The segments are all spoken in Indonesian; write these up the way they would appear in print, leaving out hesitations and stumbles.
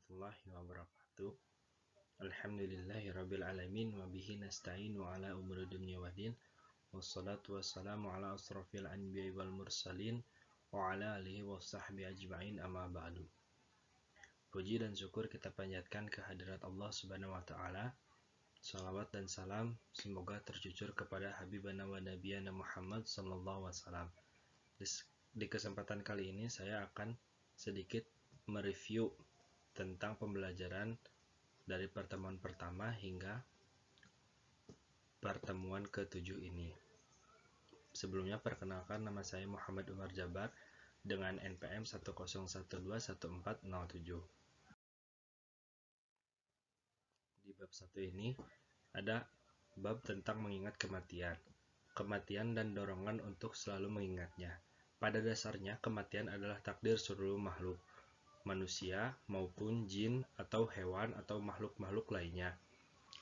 warahmatullahi wabarakatuh. Alhamdulillahirabbil alamin wa bihi nasta'inu ala umuri dunya waddin. Wassalatu wassalamu ala asrofil anbiya'i wal mursalin wa ala alihi wa sahbihi ajma'in amma ba'du. Puji dan syukur kita panjatkan kehadirat Allah Subhanahu wa taala. Salawat dan salam semoga tercucur kepada habibana wa nabiyana Muhammad sallallahu alaihi wasallam. Di kesempatan kali ini saya akan sedikit mereview tentang pembelajaran dari pertemuan pertama hingga pertemuan ke-7 ini. Sebelumnya perkenalkan, nama saya Muhammad Umar Jabar dengan NPM 101211407. Di bab 1 ini ada bab tentang mengingat kematian. Kematian dan dorongan untuk selalu mengingatnya. Pada dasarnya kematian adalah takdir seluruh makhluk, manusia maupun jin atau hewan atau makhluk-makhluk lainnya,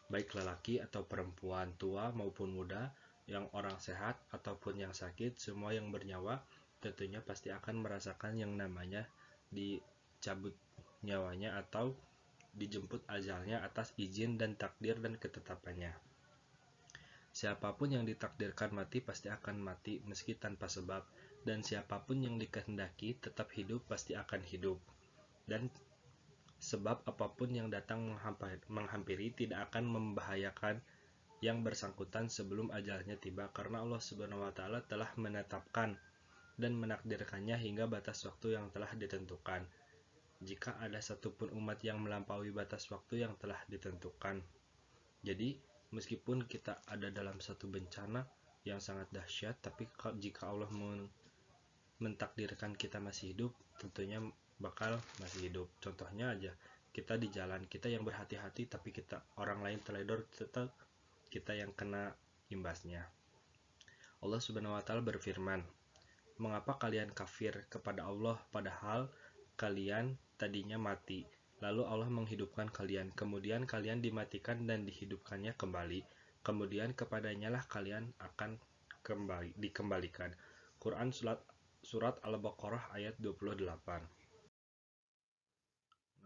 baik lelaki atau perempuan, tua maupun muda, yang orang sehat ataupun yang sakit, semua yang bernyawa tentunya pasti akan merasakan yang namanya dicabut nyawanya atau dijemput ajalnya atas izin dan takdir dan ketetapannya. Siapapun yang ditakdirkan mati pasti akan mati meski tanpa sebab, dan siapapun yang dikehendaki tetap hidup pasti akan hidup. Dan sebab apapun yang datang menghampiri tidak akan membahayakan yang bersangkutan sebelum ajalnya tiba, karena Allah Subhanahu wa taala telah menetapkan dan menakdirkannya hingga batas waktu yang telah ditentukan. Jika ada satupun umat yang melampaui batas waktu yang telah ditentukan. Jadi meskipun kita ada dalam satu bencana yang sangat dahsyat, tapi jika Allah mentakdirkan kita masih hidup, tentunya bakal masih hidup. Contohnya aja, kita di jalan, kita yang berhati-hati tapi kita orang lain teledor, tetap kita yang kena imbasnya. Allah Subhanahu wa taala berfirman, "Mengapa kalian kafir kepada Allah padahal kalian tadinya mati? Lalu Allah menghidupkan kalian, kemudian kalian dimatikan dan dihidupkannya kembali. Kemudian kepadanya lah kalian akan dikembalikan." Quran Surat Al-Baqarah ayat 28.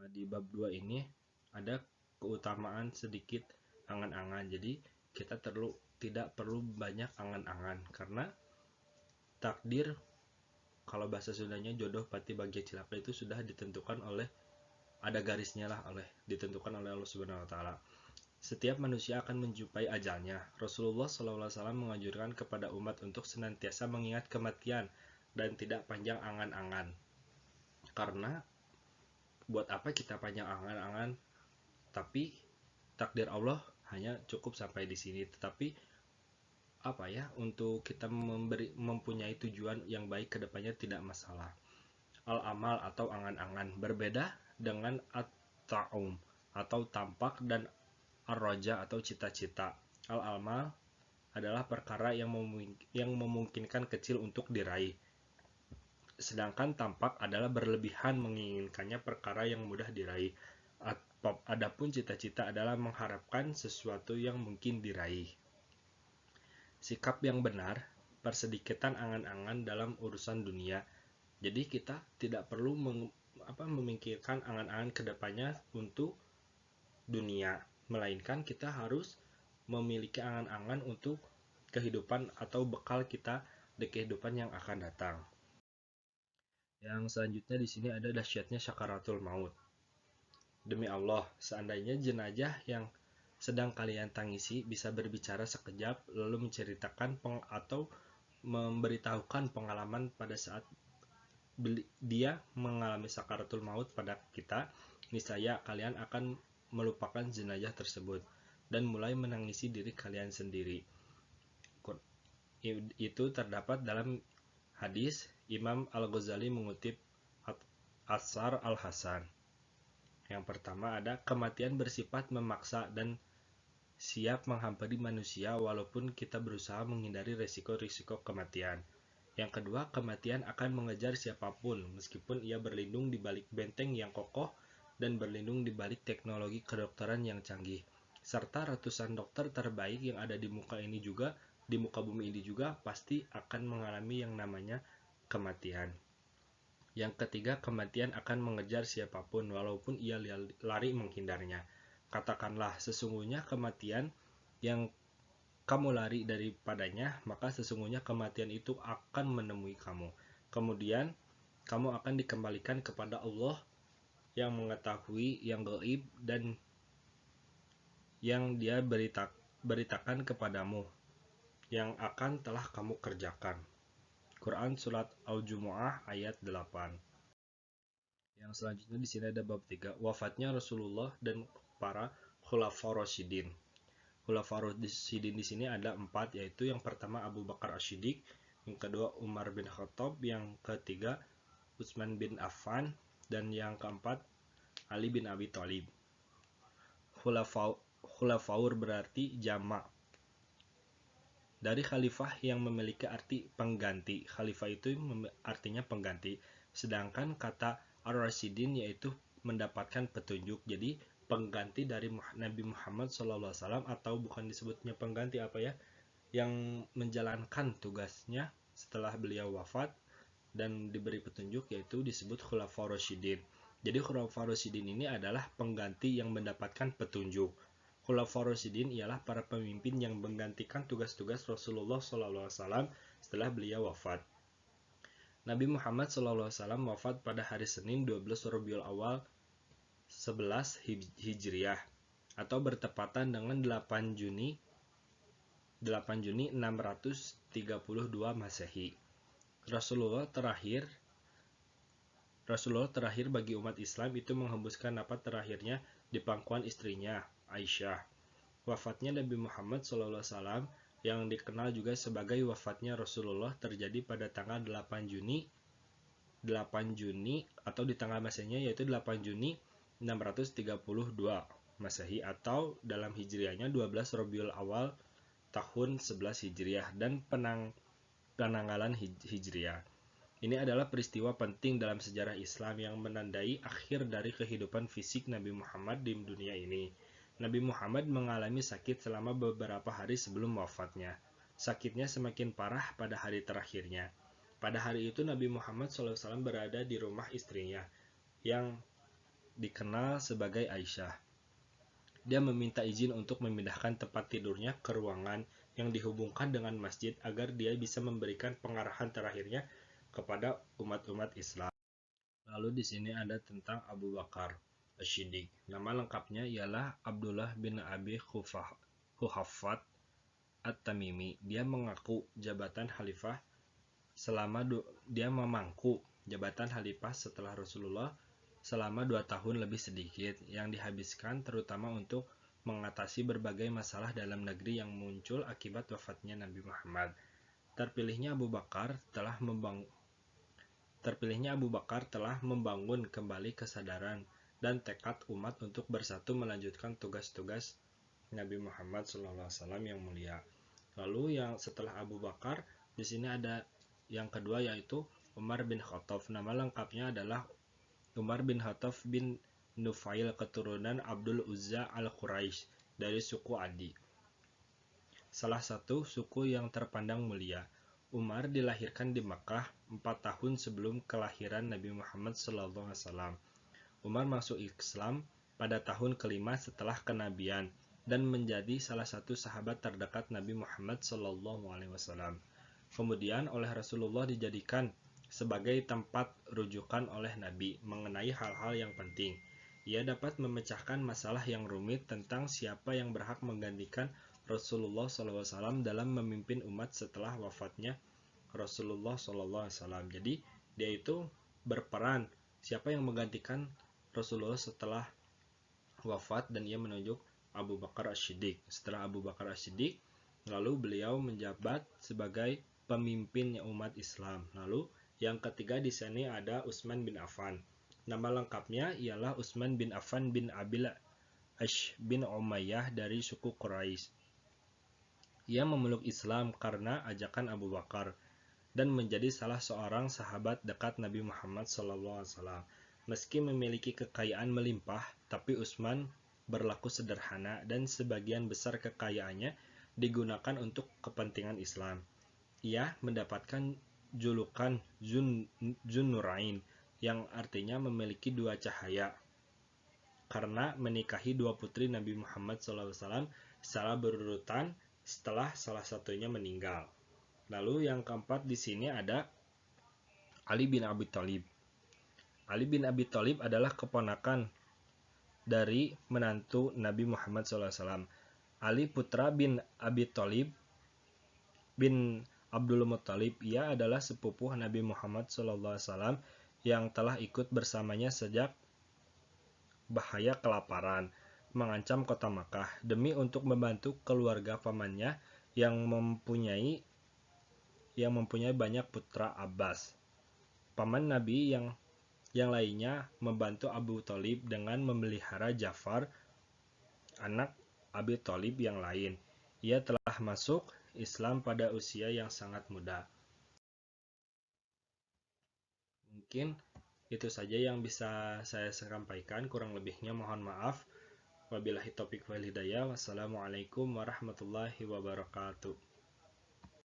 Nah, di bab 2 ini ada keutamaan sedikit angan-angan. Jadi kita tidak perlu banyak angan-angan, karena takdir, kalau bahasa Sundanya jodoh pati bagja cilaka, itu sudah ditentukan oleh, ada garisnya lah, ditentukan oleh Allah Subhanahu wa taala. Setiap manusia akan menjumpai ajalnya. Rasulullah SAW menganjurkan kepada umat untuk senantiasa mengingat kematian dan tidak panjang angan-angan. Karena buat apa kita panjang angan-angan, tapi takdir Allah hanya cukup sampai di sini. Tetapi untuk kita mempunyai tujuan yang baik ke depannya tidak masalah. Al-amal atau angan-angan berbeda dengan at-ta'um atau tampak dan ar-raja atau cita-cita. Al-amal adalah perkara yang memungkinkan kecil untuk diraih. Sedangkan tampak adalah berlebihan menginginkannya perkara yang mudah diraih. Adapun cita-cita adalah mengharapkan sesuatu yang mungkin diraih. Sikap yang benar, persedikitan angan-angan dalam urusan dunia. Jadi kita tidak perlu memikirkan angan-angan kedepannya untuk dunia, melainkan kita harus memiliki angan-angan untuk kehidupan atau bekal kita di kehidupan yang akan datang. Yang selanjutnya di sini ada dahsyatnya syakaratul maut. Demi Allah, seandainya jenazah yang sedang kalian tangisi bisa berbicara sekejap lalu menceritakan atau memberitahukan pengalaman pada saat dia mengalami sakaratul maut pada kita, niscaya kalian akan melupakan jenazah tersebut dan mulai menangisi diri kalian sendiri. Itu terdapat dalam hadis Imam Al-Ghazali mengutip Atsar Al-Hasan. Yang pertama ada kematian bersifat memaksa dan siap menghampiri manusia walaupun kita berusaha menghindari risiko-risiko kematian. Yang kedua, kematian akan mengejar siapapun meskipun ia berlindung di balik benteng yang kokoh dan berlindung di balik teknologi kedokteran yang canggih. Serta ratusan dokter terbaik yang ada di muka bumi ini juga pasti akan mengalami yang namanya kematian. Yang ketiga, kematian akan mengejar siapapun walaupun ia lari menghindarnya. Katakanlah, sesungguhnya kematian yang kamu lari daripadanya, maka sesungguhnya kematian itu akan menemui kamu. Kemudian kamu akan dikembalikan kepada Allah yang mengetahui yang gaib dan yang Dia beritakan kepadamu yang akan telah kamu kerjakan. Quran Surat Al-Jumu'ah ayat 8. Yang selanjutnya di sini ada bab 3, wafatnya Rasulullah dan para Khulafaur Rasyidin. Khulafaur Rasyidin di sini ada 4, yaitu yang pertama Abu Bakar As-Siddiq, yang kedua Umar bin Khattab, yang ketiga Utsman bin Affan, dan yang keempat Ali bin Abi Thalib. Khulafaur berarti jamak dari khalifah yang memiliki arti pengganti. Khalifah itu artinya pengganti. Sedangkan kata Ar-Rasyidin yaitu mendapatkan petunjuk. Jadi pengganti dari Nabi Muhammad SAW, atau bukan disebutnya pengganti apa ya, yang menjalankan tugasnya setelah beliau wafat dan diberi petunjuk, yaitu disebut Khulafaur Rasyidin. Jadi Khulafaur Rasyidin ini adalah pengganti yang mendapatkan petunjuk. Khulafaur Rasyidin ialah para pemimpin yang menggantikan tugas-tugas Rasulullah SAW setelah beliau wafat. Nabi Muhammad SAW wafat pada hari Senin 12 Rabiul Awal 11 Hijriah atau bertepatan dengan 8 Juni 632 Masehi. Rasulullah terakhir bagi umat Islam itu menghembuskan nafas terakhirnya di pangkuan istrinya, Aisyah. Wafatnya Nabi Muhammad SAW yang dikenal juga sebagai wafatnya Rasulullah terjadi pada tanggal 8 Juni atau di tanggal Masehinya yaitu 8 Juni 632 Masehi atau dalam Hijriahnya 12 Rabiul Awal tahun 11 Hijriah dan penanggalan Hijriah. Ini adalah peristiwa penting dalam sejarah Islam yang menandai akhir dari kehidupan fisik Nabi Muhammad di dunia ini. Nabi Muhammad mengalami sakit selama beberapa hari sebelum wafatnya. Sakitnya semakin parah pada hari terakhirnya. Pada hari itu Nabi Muhammad SAW berada di rumah istrinya yang dikenal sebagai Aisyah. Dia meminta izin untuk memindahkan tempat tidurnya ke ruangan yang dihubungkan dengan masjid agar dia bisa memberikan pengarahan terakhirnya kepada umat-umat Islam. Lalu di sini ada tentang Abu Bakar As-Siddiq. Nama lengkapnya ialah Abdullah bin Abi Quhafah At-Tamimi. Dia memangku jabatan khalifah setelah Rasulullah selama 2 tahun lebih sedikit, yang dihabiskan terutama untuk mengatasi berbagai masalah dalam negeri yang muncul akibat wafatnya Nabi Muhammad. Terpilihnya Abu Bakar telah membangun kembali kesadaran dan tekad umat untuk bersatu melanjutkan tugas-tugas Nabi Muhammad SAW yang mulia. Lalu yang setelah Abu Bakar di sini ada yang kedua yaitu Umar bin Khattab. Nama lengkapnya adalah Umar bin Khattab bin Nufail, keturunan Abdul Uzza al-Quraisy dari suku Adi, salah satu suku yang terpandang mulia. Umar dilahirkan di Makkah 4 tahun sebelum kelahiran Nabi Muhammad SAW. Umar masuk Islam pada tahun kelima setelah kenabian dan menjadi salah satu sahabat terdekat Nabi Muhammad SAW. Kemudian oleh Rasulullah dijadikan sebagai tempat rujukan oleh Nabi mengenai hal-hal yang penting. Ia dapat memecahkan masalah yang rumit tentang siapa yang berhak menggantikan Rasulullah SAW dalam memimpin umat setelah wafatnya Rasulullah SAW. Jadi dia itu berperan siapa yang menggantikan Rasulullah setelah wafat, dan ia menunjuk Abu Bakar As-Siddiq. Setelah Abu Bakar As-Siddiq, lalu beliau menjabat sebagai pemimpinnya umat Islam. Lalu yang ketiga di sini ada Utsman bin Affan. Nama lengkapnya ialah Utsman bin Affan bin Abil Ash bin Umayyah dari suku Quraisy. Ia memeluk Islam karena ajakan Abu Bakar dan menjadi salah seorang sahabat dekat Nabi Muhammad SAW. Meski memiliki kekayaan melimpah, tapi Utsman berlaku sederhana dan sebagian besar kekayaannya digunakan untuk kepentingan Islam. Ia mendapatkan julukan Zunnurain yang artinya memiliki dua cahaya, karena menikahi dua putri Nabi Muhammad SAW secara berurutan setelah salah satunya meninggal. Lalu yang keempat di sini ada Ali bin Abi Thalib. Ali bin Abi Thalib adalah keponakan dari menantu Nabi Muhammad SAW. Ali putra bin Abi Thalib bin Abdul Muthalib. Ia adalah sepupu Nabi Muhammad SAW yang telah ikut bersamanya sejak bahaya kelaparan mengancam kota Makkah demi untuk membantu keluarga pamannya yang mempunyai banyak putra Abbas. Paman Nabi yang lainnya membantu Abu Thalib dengan memelihara Ja'far, anak Abi Thalib yang lain. Ia telah masuk Islam pada usia yang sangat muda. Mungkin itu saja yang bisa saya sampaikan, kurang lebihnya mohon maaf. Wabillahi taufiq wal hidayah. Wassalamualaikum warahmatullahi wabarakatuh.